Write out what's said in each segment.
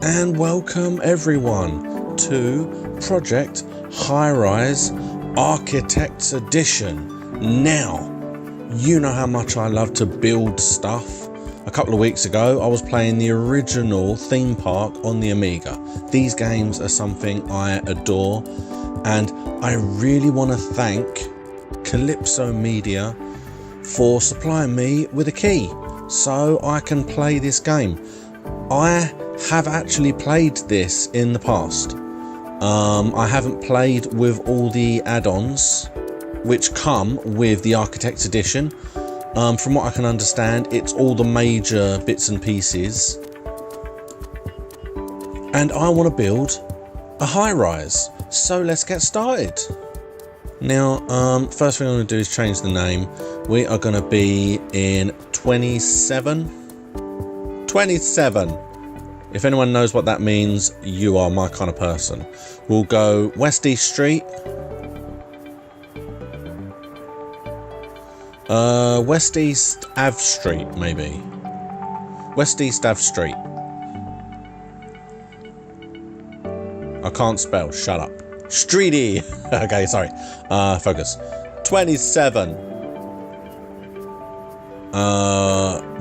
and welcome everyone to Project Highrise Architects Edition. Now, you know how much I love to build stuff. A couple of weeks ago, I was playing the original theme park on the Amiga. These games are something I adore, and I really want to thank Calypso Media for supplying me with a key so I can play this game. I have actually played this in the past. I haven't played with all the add-ons which come with the Architects Edition. From what I can understand, it's all the major bits and pieces. And I want to build a high-rise, so let's get started. Now, first thing I'm going to do is change the name. We are going to be in 27. If anyone knows what that means, you are my kind of person. We'll go West East Street. West East Ave Street, maybe. West East Ave Street. I can't spell, shut up. Streety. Okay, sorry. Focus. 27.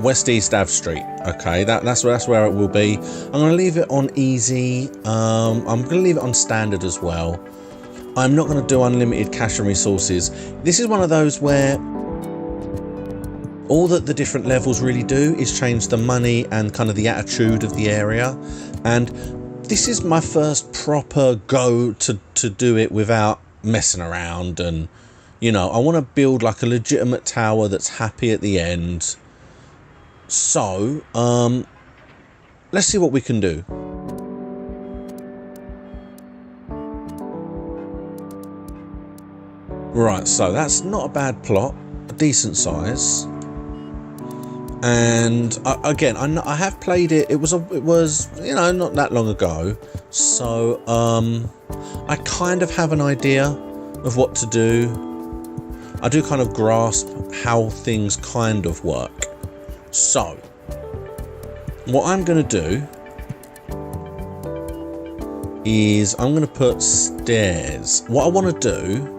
West East Ave Street. Okay, that's where it will be. I'm going to leave it on easy. I'm going to leave it on standard as well. I'm not going to do unlimited cash and resources. This is one of those where all that the different levels really do is change the money and kind of the attitude of the area. And this is my first proper go to do it without messing around. And, you know, I want to build like a legitimate tower that's happy at the end. So, let's see what we can do. Right, so that's not a bad plot, a decent size. And again, I have played it. It was you know, not that long ago. So I kind of have an idea of what to do. I do kind of grasp how things kind of work. So what I'm going to do is I'm going to put stairs. What I want to do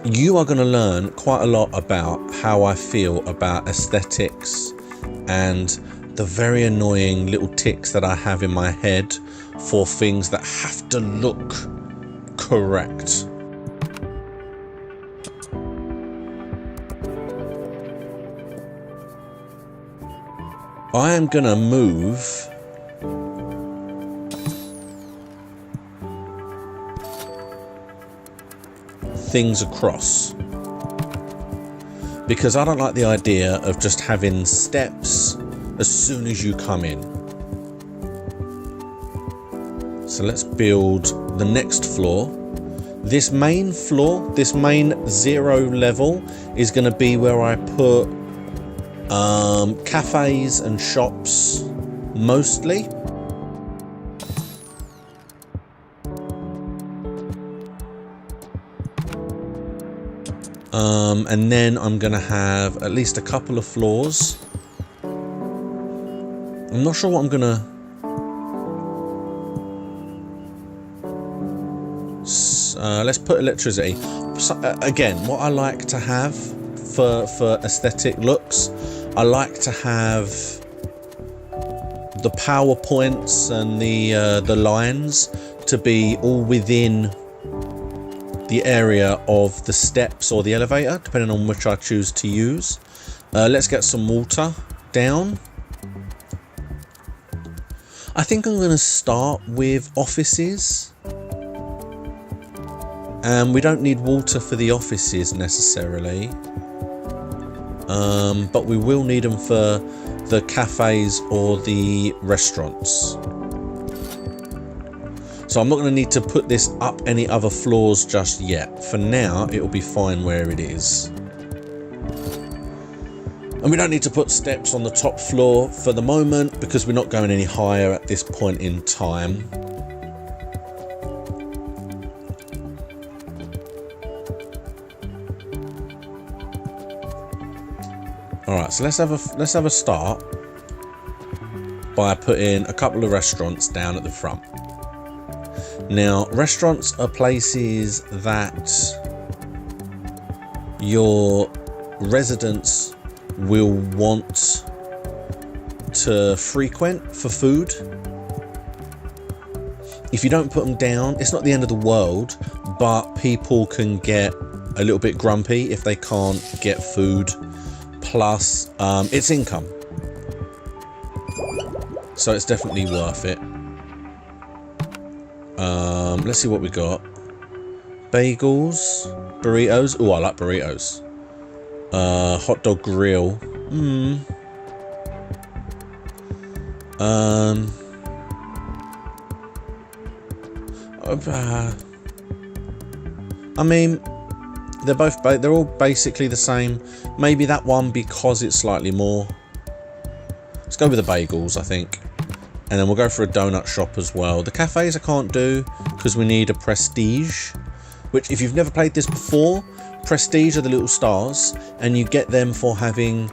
you are going to learn quite a lot about how I feel about aesthetics and the very annoying little tics that I have in my head for things that have to look correct. I am going to move things across because I don't like the idea of just having steps as soon as you come in. So let's build the next floor. This main floor, this main 0 level is going to be where I put cafes and shops mostly. And then I'm going to have at least a couple of floors. I'm not sure what I'm going to... let's put electricity. So, again, what I like to have for aesthetic looks, I like to have the power points and the lines to be all within the area of the steps or the elevator, depending on which I choose to use. Let's get some water down. I think I'm going to start with offices. And we don't need water for the offices necessarily. But we will need them for the cafes or the restaurants. So I'm not going to need to put this up any other floors just yet. For now, it will be fine where it is. And we don't need to put steps on the top floor for the moment because we're not going any higher at this point in time. All right, so let's have a start by putting a couple of restaurants down at the front. Now, restaurants are places that your residents will want to frequent for food. If you don't put them down, it's not the end of the world, but people can get a little bit grumpy if they can't get food. Plus, it's income. So it's definitely worth it. Let's see what we got. Bagels, burritos. Oh, I like burritos. Hot dog grill. I mean, they're all basically the same. Maybe that one because it's slightly more. Let's go with the bagels, I think. And then we'll go for a donut shop as well. The cafes I can't do because we need a prestige, which if you've never played this before, prestige are the little stars and you get them for having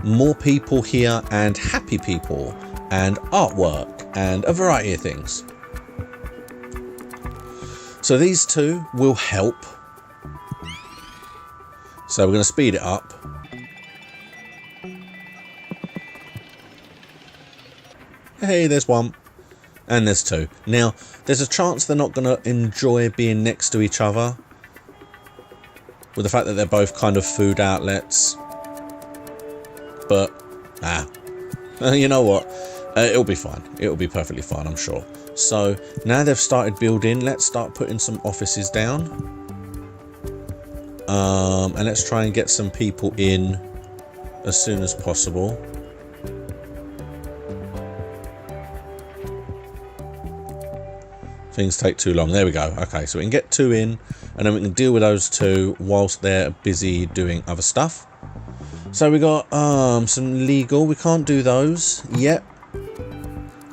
more people here and happy people and artwork and a variety of things. So these two will help. So we're going to speed it up. Hey, there's one. And there's two. Now, there's a chance they're not going to enjoy being next to each other, with the fact that they're both kind of food outlets. But, you know what? It'll be fine. It'll be perfectly fine, I'm sure. So, now they've started building, let's start putting some offices down. And let's try and get some people in as soon as possible. Things take too long. There we go. Okay, so we can get two in, and then we can deal with those two whilst they're busy doing other stuff. So we got some legal. We can't do those yet.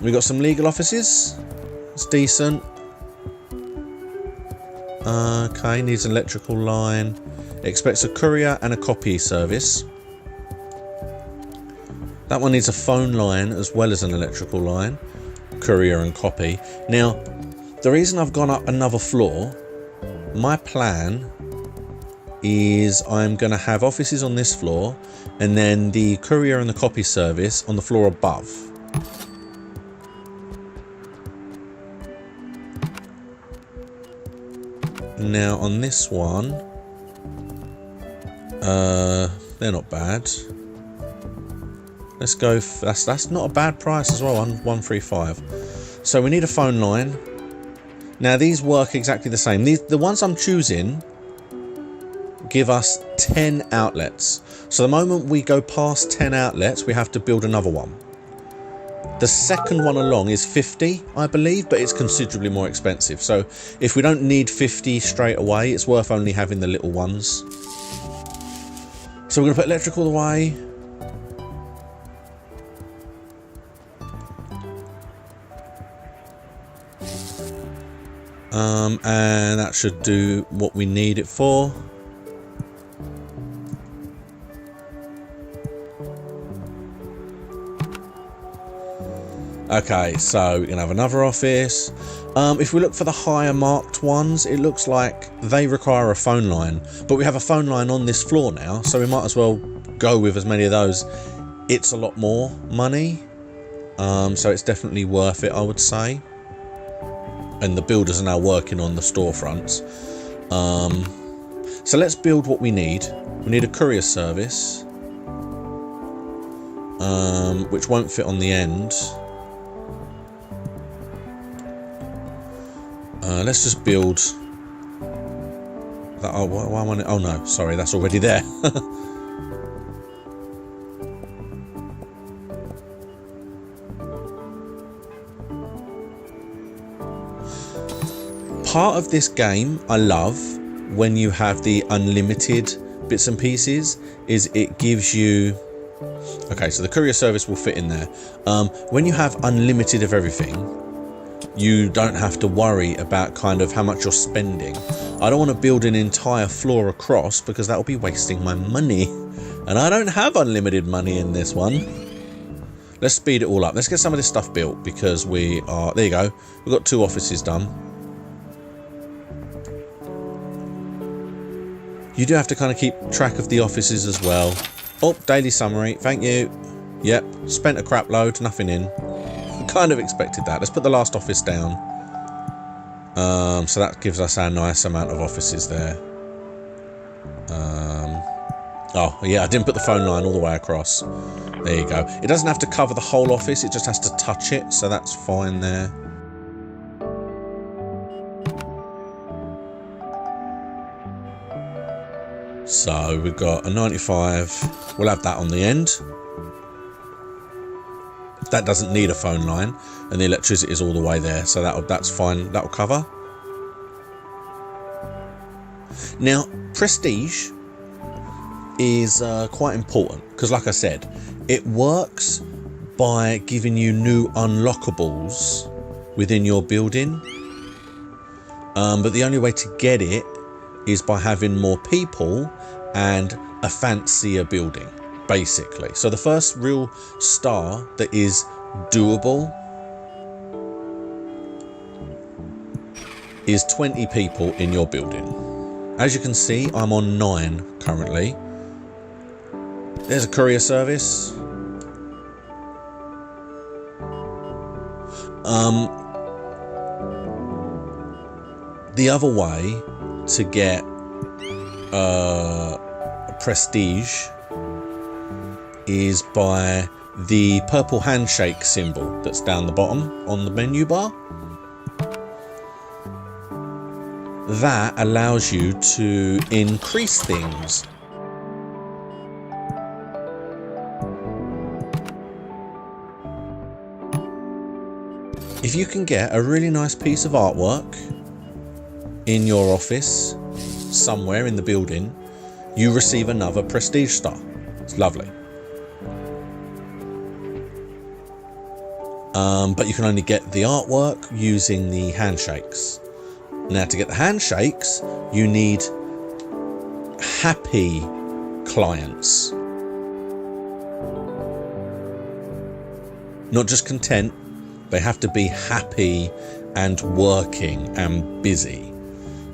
We got some legal offices. It's decent. Okay, needs an electrical line. Expects a courier and a copy service. That one needs a phone line as well as an electrical line. Courier and copy. Now, the reason I've gone up another floor, my plan is I'm going to have offices on this floor and then the courier and the copy service on the floor above. Now on this one, they're not bad. Let's go, that's not a bad price as well, 135. So we need a phone line. Now these work exactly the same. The ones I'm choosing give us 10 outlets. So the moment we go past 10 outlets, we have to build another one. The second one along is 50, I believe, but it's considerably more expensive. So if we don't need 50 straight away, it's worth only having the little ones. So we're going to put electrical away. And that should do what we need it for. Okay, so we can have another office. If we look for the higher marked ones, it looks like they require a phone line, but we have a phone line on this floor now, so we might as well go with as many of those. It's a lot more money, so it's definitely worth it, I would say. And the builders are now working on the storefronts. So let's build what we need. We need a courier service, which won't fit on the end. Let's just build that. Oh no, sorry, that's already there. Part of this game I love when you have the unlimited bits and pieces is it gives you, okay, so the courier service will fit in there. When you have unlimited of everything, you don't have to worry about kind of how much you're spending. I don't want to build an entire floor across because that will be wasting my money. And I don't have unlimited money in this one. Let's speed it all up. Let's get some of this stuff built because we are... There you go. We've got 2 offices done. You do have to kind of keep track of the offices as well. Oh, daily summary. Thank you. Yep. Spent a crap load. Nothing in. Kind of expected that. Let's put the last office down. So that gives us our nice amount of offices there. Oh, yeah, I didn't put the phone line all the way across. There you go. It doesn't have to cover the whole office. It just has to touch it. So that's fine there. So we've got a 95. We'll have that on the end. That doesn't need a phone line, and the electricity is all the way there, so that's fine. That'll cover. Now, prestige is quite important because, like I said, it works by giving you new unlockables within your building. But the only way to get it is by having more people and a fancier building, basically. So the first real star that is doable is 20 people in your building. As you can see, I'm on 9 currently. There's a courier service. The other way to get prestige is by the purple handshake symbol that's down the bottom on the menu bar. That allows you to increase things. If you can get a really nice piece of artwork in your office, somewhere in the building, you receive another prestige star. It's lovely. But you can only get the artwork using the handshakes. Now, to get the handshakes, you need happy clients. Not just content, they have to be happy and working and busy.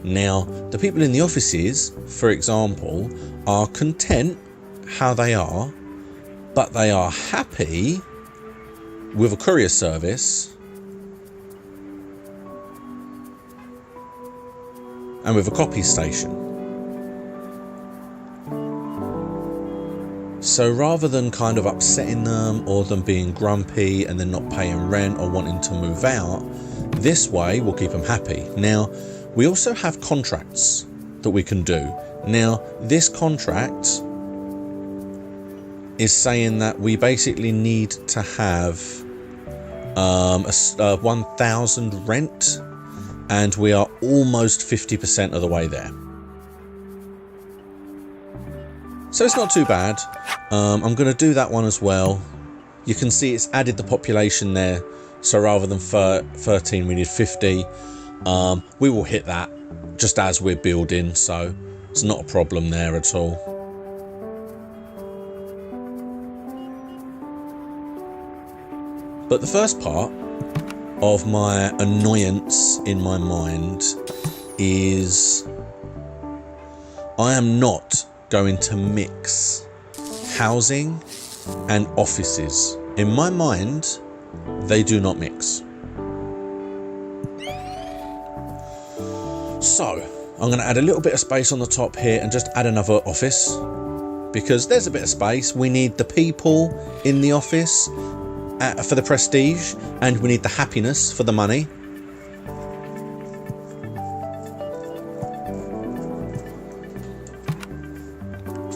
Now, the people in the offices, for example, are content how they are, but they are happy with a courier service and with a copy station. So rather than kind of upsetting them or them being grumpy and then not paying rent or wanting to move out, this way we'll keep them happy. Now, we also have contracts that we can do. Now, this contract is saying that we basically need to have 1,000 rent, and we are almost 50% of the way there. So it's not too bad. I'm going to do that one as well. You can see it's added the population there. So rather than 13, we need 50. We will hit that just as we're building, so it's not a problem there at all. But the first part of my annoyance in my mind is I am not going to mix housing and offices. In my mind, they do not mix. So I'm going to add a little bit of space on the top here and just add another office because there's a bit of space. We need the people in the office for the prestige, and we need the happiness for the money.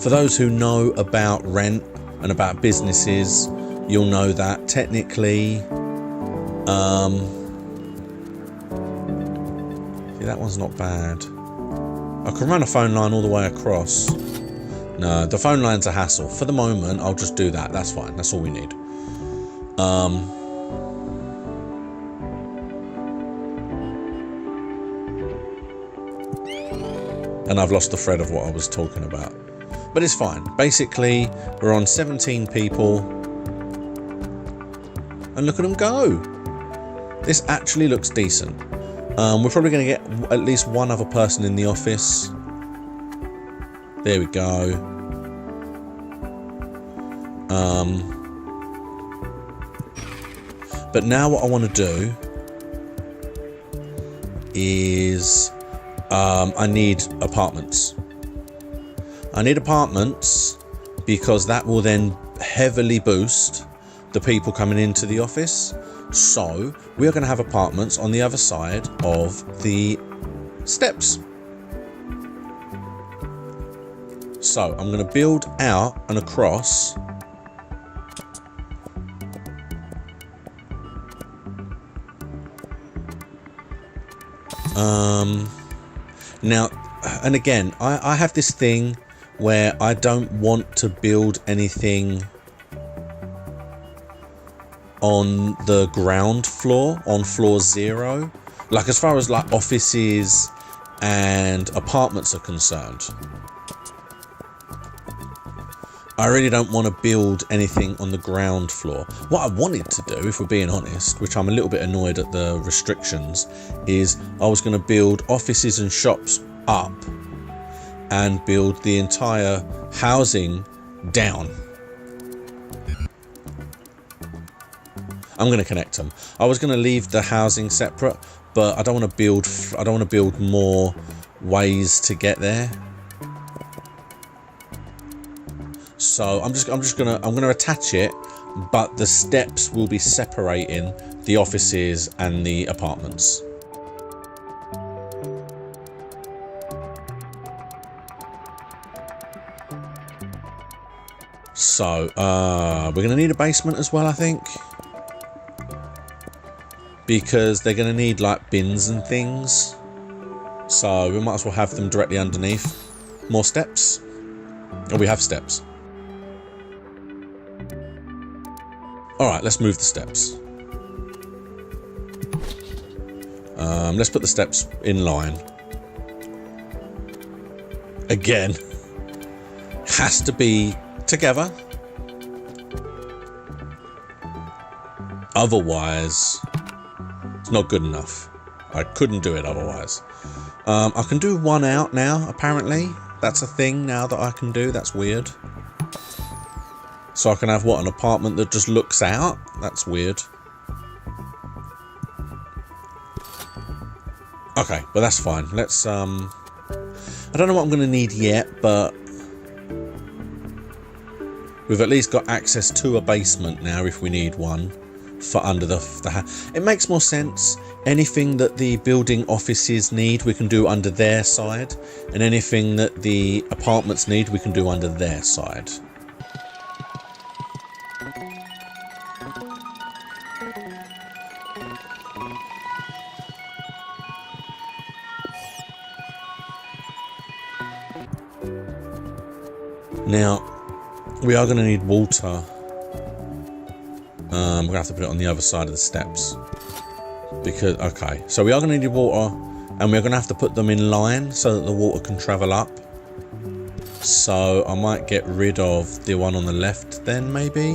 For those who know about rent and about businesses, you'll know that technically, that one's not bad. I can run a phone line all the way across. No, the phone line's a hassle. For the moment, I'll just do that. That's fine. That's all we need. And I've lost the thread of what I was talking about. But it's fine. Basically, we're on 17 people. And look at them go. This actually looks decent. We're probably going to get at least one other person in the office. There we go. But now what I want to do is I need apartments. I need apartments because that will then heavily boost the people coming into the office. So we are going to have apartments on the other side of the steps. So I'm going to build out and across. Now, and again, I have this thing where I don't want to build anything on the ground floor, on floor 0, like as far as like offices and apartments are concerned. I really don't want to build anything on the ground floor. What I wanted to do, if we're being honest, which I'm a little bit annoyed at the restrictions, is I was going to build offices and shops up and build the entire housing down. I'm going to connect them. I was going to leave the housing separate, but I don't want to build more ways to get there. So I'm gonna attach it, but the steps will be separating the offices and the apartments. So we're gonna need a basement as well, I think, because they're gonna need like bins and things. So we might as well have them directly underneath. More steps. Oh, we have steps. Alright, let's move the steps. Let's put the steps in line. Again, has to be together. Otherwise, it's not good enough. I couldn't do it otherwise. I can do one out now, apparently. That's a thing now that I can do. That's weird. So I can have, what, an apartment that just looks out? That's weird. Okay, but that's fine. Let's, I don't know what I'm going to need yet, but we've at least got access to a basement now if we need one for under the house. It makes more sense. Anything that the building offices need, we can do under their side. And anything that the apartments need, we can do under their side. Now, we are going to need water. We're going to have to put it on the other side of the steps. Because, okay, so we are going to need water, and we're going to have to put them in line so that the water can travel up. So I might get rid of the one on the left then, maybe?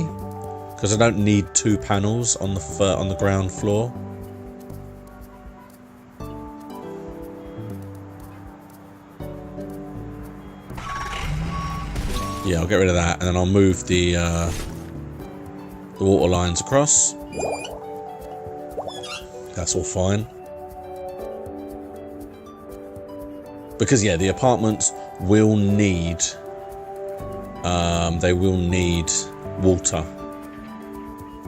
Because I don't need 2 panels on the ground floor. Yeah, I'll get rid of that, and then I'll move the water lines across. That's all fine. Because, yeah, the apartments will need... they will need water.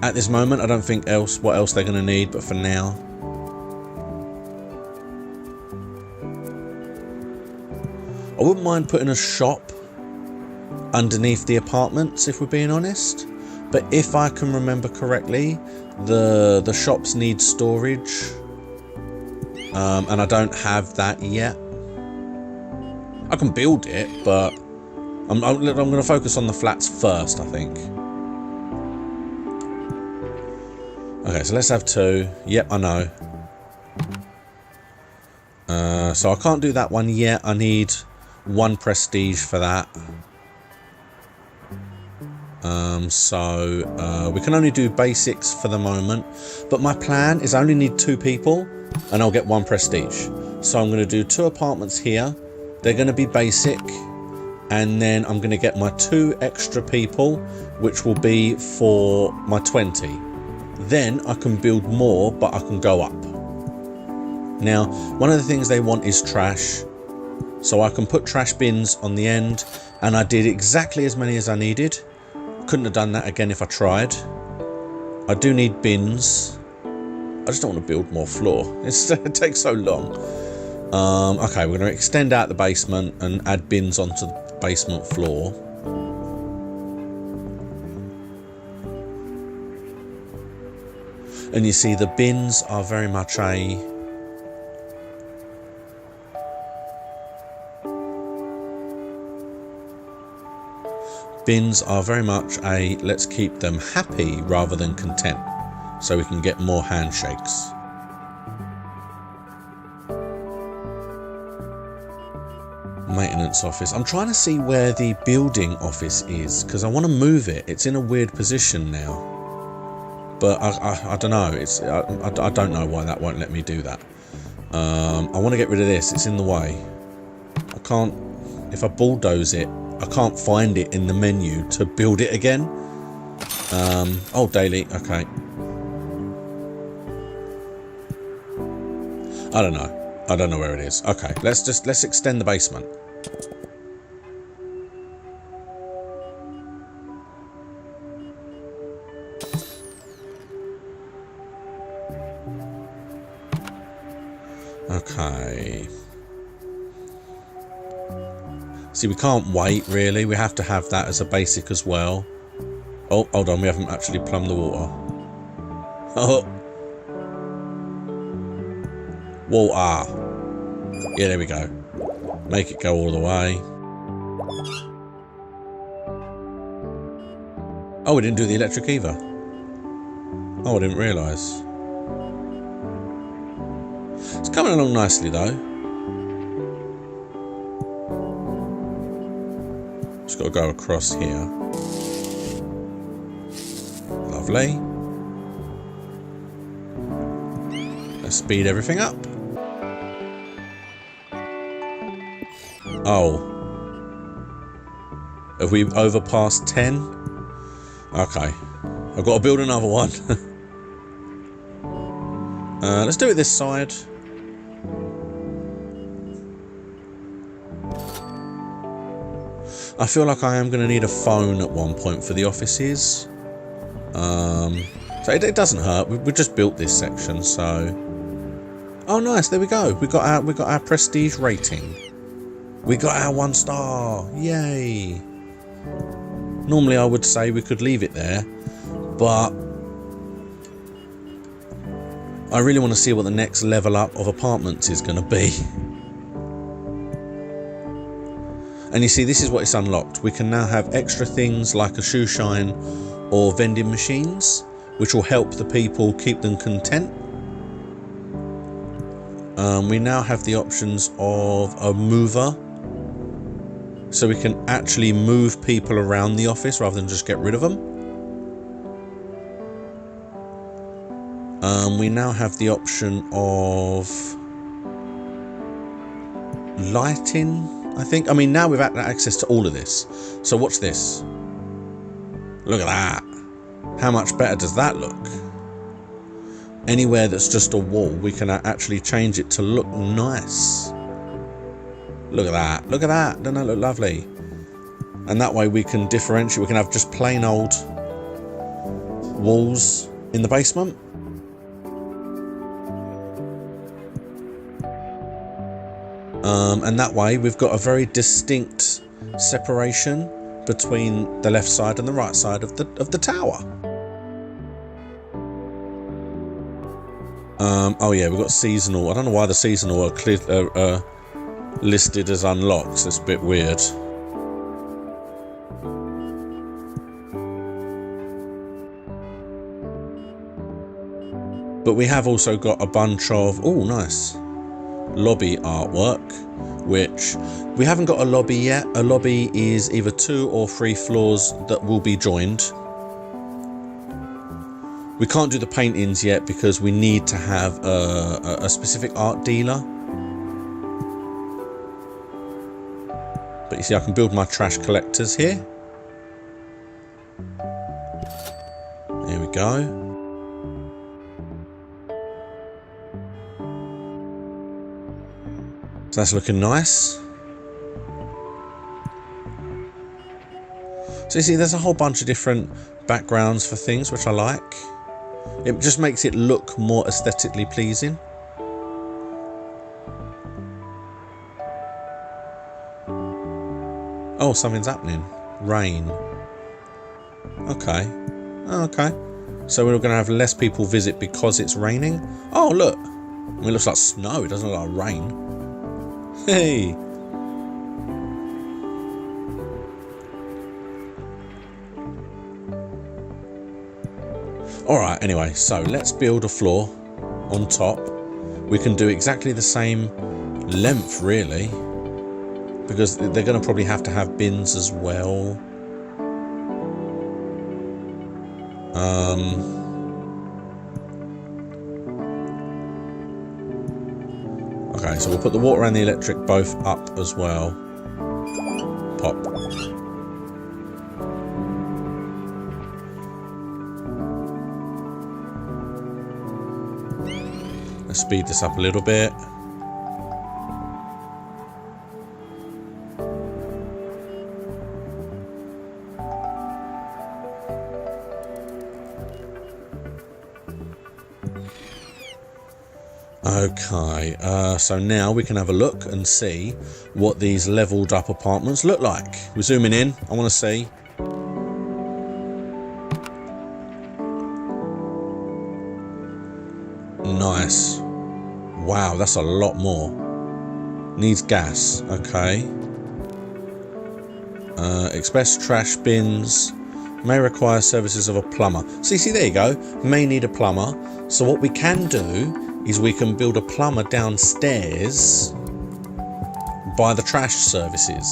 At this moment, I don't think what else they're going to need, but for now... I wouldn't mind putting a shop underneath the apartments, if we're being honest. But if I can remember correctly, the shops need storage, and I don't have that yet. I can build it, but I'm going to focus on the flats first, I think. Okay, so let's have 2. Yep, I know. So I can't do that one yet. I need 1 prestige for that. We can only do basics for the moment, but my plan is I only need 2 people and I'll get 1 prestige. So I'm going to do 2 apartments here. They're going to be basic, and then I'm going to get my 2 extra people, which will be for my 20. Then I can build more, but I can go up. Now, one of the things they want is trash, so I can put trash bins on the end, and I did exactly as many as I needed. Couldn't have done that again if I tried. I do need bins. I just don't want to build more floor. It takes so long. Okay, we're going to extend out the basement and add bins onto the basement floor. And you see the bins are very much a let's keep them happy rather than content, so we can get more handshakes. Maintenance office. I'm trying to see where the building office is because I want to move it. It's in a weird position now, but I don't know. I don't know why that won't let me do that. I want to get rid of this. It's in the way. I can't. If I bulldoze it, I can't find it in the menu to build it again. Oh, daily. Okay. I don't know. I don't know where it is. Okay, let's extend the basement. Okay. See, we can't wait really. We have to have that as a basic as well. Oh, hold on, we haven't actually plumbed the water. Oh. Water. Yeah, there we go. Make it go all the way. Oh, we didn't do the electric either. Oh, I didn't realise. It's coming along nicely though. Just got to go across here. Lovely. Let's speed everything up. Oh. Have we overpassed 10? Okay. I've got to build another one. Let's do it this side. I feel like I am going to need a phone at one point for the offices. So it doesn't hurt. We just built this section, so... Oh, nice. There we go. We got our prestige rating. We got our 1 star. Yay. Normally I would say we could leave it there, but I really want to see what the next level up of apartments is going to be. And you see, this is what it's unlocked. We can now have extra things like a shoe shine or vending machines, which will help the people keep them content. We now have the options of a mover, so we can actually move people around the office rather than just get rid of them. We now have the option of lighting, I think. I mean, now we've had access to all of this. So watch this. Look at that. How much better does that look? Anywhere that's just a wall, we can actually change it to look nice. Look at that. Look at that. Doesn't that look lovely? And that way we can differentiate. We can have just plain old walls in the basement. And that way we've got a very distinct separation between the left side and the right side of the tower. Oh yeah, we've got seasonal. I don't know why the seasonal are listed as unlocked. So it's a bit weird. But we have also got a bunch of, oh nice, lobby artwork, which we haven't got a lobby yet. A lobby is either 2 or 3 floors that will be joined. We can't do the paintings yet because we need to have a specific art dealer. But you see, I can build my trash collectors here. There we go. So that's looking nice. So you see, there's a whole bunch of different backgrounds for things, which I like. It just makes it look more aesthetically pleasing. Oh, something's happening. Rain. Okay. Okay. So we're going to have less people visit because it's raining? Oh, look. I mean, it looks like snow. It doesn't look like rain. Hey. Alright, anyway. So let's build a floor on top. We can do exactly the same length, really. Because they're going to probably have to have bins as well. Okay, so we'll put the water and the electric both up as well. Pop. Let's speed this up a little bit. Okay, so now we can have a look and see what these leveled up apartments look like. We're zooming in, I want to see. Nice. Wow, that's a lot more. Needs gas, okay. Express trash bins. May require services of a plumber. See, there you go. May need a plumber. So what we can do is we can build a plumber downstairs by the trash services.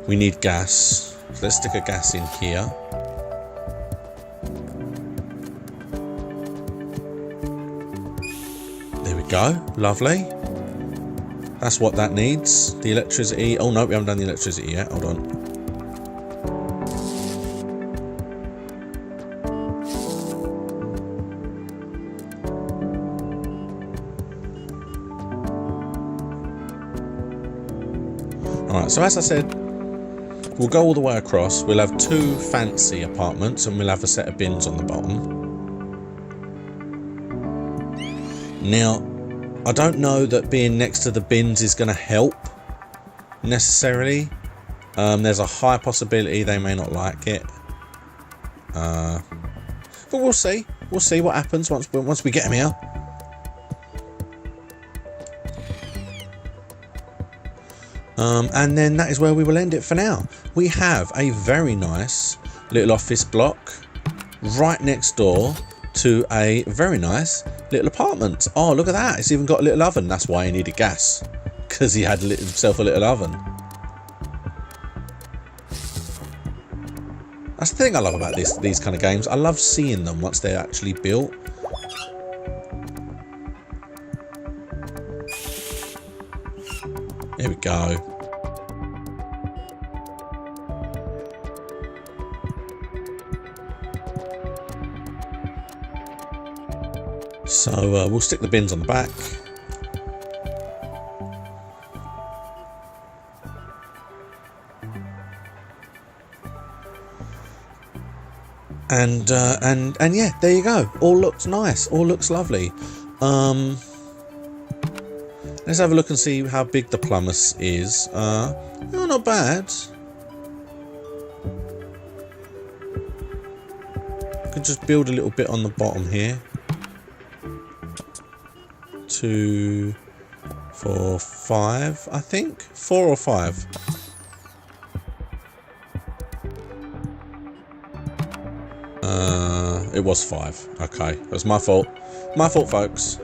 We need gas. So let's stick a gas in here. There we go. Lovely. That's what that needs. The electricity. Oh no, we haven't done the electricity yet. Hold on. Alright, so as I said, we'll go all the way across. We'll have 2 fancy apartments and we'll have a set of bins on the bottom. Now, I don't know that being next to the bins is going to help necessarily. There's a high possibility they may not like it. But we'll see. We'll see what happens once we get them here. And then that is where we will end it for now. We have a very nice little office block right next door to a very nice little apartment. Oh, look at that. It's even got a little oven. That's why he needed gas, because he had himself a little oven. That's the thing I love about these kind of games. I love seeing them once they're actually built. There we go. So we'll stick the bins on the back. And yeah, there you go. All looks nice. All looks lovely. Let's have a look and see how big the plumber is. No, not bad. I can just build a little bit on the bottom here. 2, 4, 5, I think. 4 or 5. It was 5. Okay, it was my fault. My fault, folks.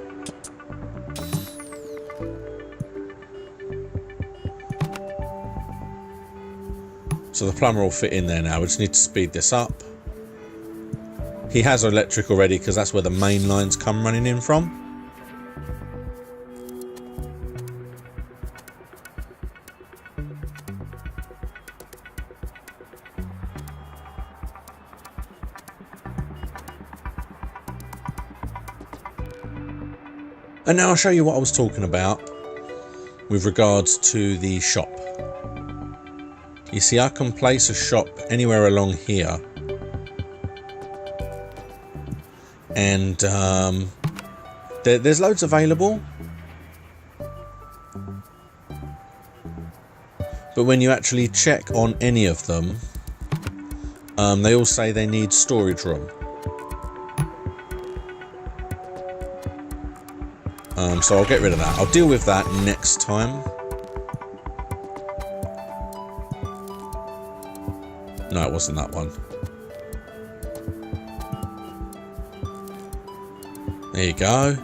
So the plumber will fit in there now. We just need to speed this up. He has electric already because that's where the main lines come running in from. And now I'll show you what I was talking about with regards to the shop. You see, I can place a shop anywhere along here. And there's loads available. But when you actually check on any of them, they all say they need storage room. So I'll get rid of that. I'll deal with that next time. No, it wasn't that one. There you go.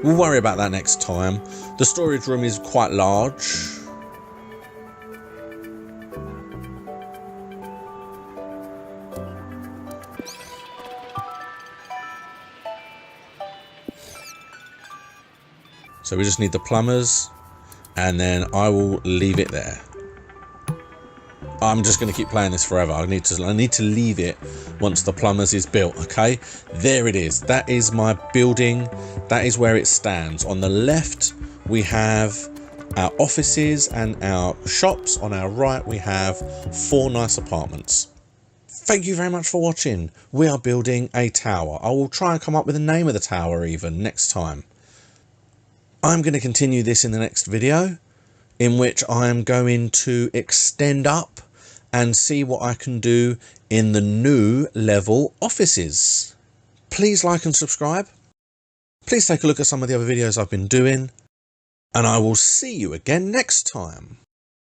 We'll worry about that next time. The storage room is quite large. So we just need the plumbers, and then I will leave it there. I'm just going to keep playing this forever. I need to leave it once the plumbers is built. Okay, there it is. That is my building. That is where it stands. On the left we have our offices and our shops. On our right we have 4 nice apartments. Thank you very much for watching. We are building a tower. I will try and come up with the name of the tower even next time. I'm going to continue this in the next video, in which I am going to extend up and see what I can do in the new level offices. Please like and subscribe. Please take a look at some of the other videos I've been doing, and I will see you again next time.